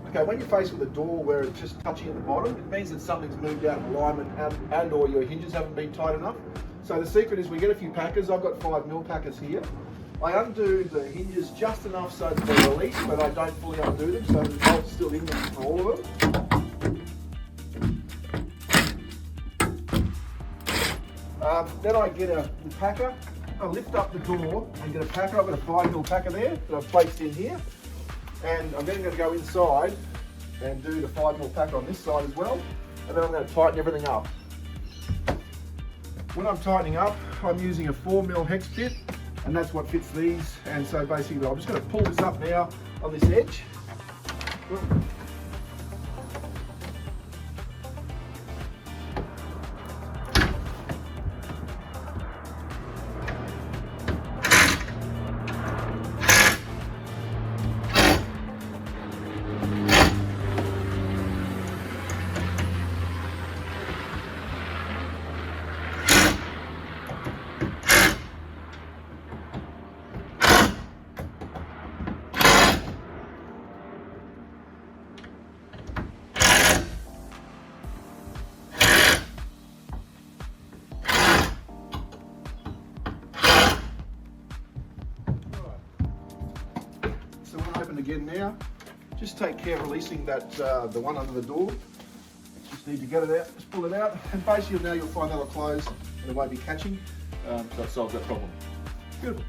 Okay, when you're faced with a door where it's just touching at the bottom, it means that something's moved out of alignment and or your hinges haven't been tight enough. So the secret is we get a few packers. I've got 5mm packers here. I undo the hinges just enough so that they're released, but I don't fully undo them, so the bolt's still in them for all of them. Then I get the packer, I lift up the door and get a packer. I've got a 5mm packer there that I've placed in here. And I'm then going to go inside and do the 5mm packer on this side as well. And then I'm going to tighten everything up. When I'm tightening up, I'm using a 4mm hex bit, and that's what fits these. And so basically I'm just going to pull this up now on this edge. So when I open again now, just take care of releasing that the one under the door. Just need to get it out, just pull it out, and basically now you'll find that'll close and it won't be catching, so that solves that problem. Beautiful.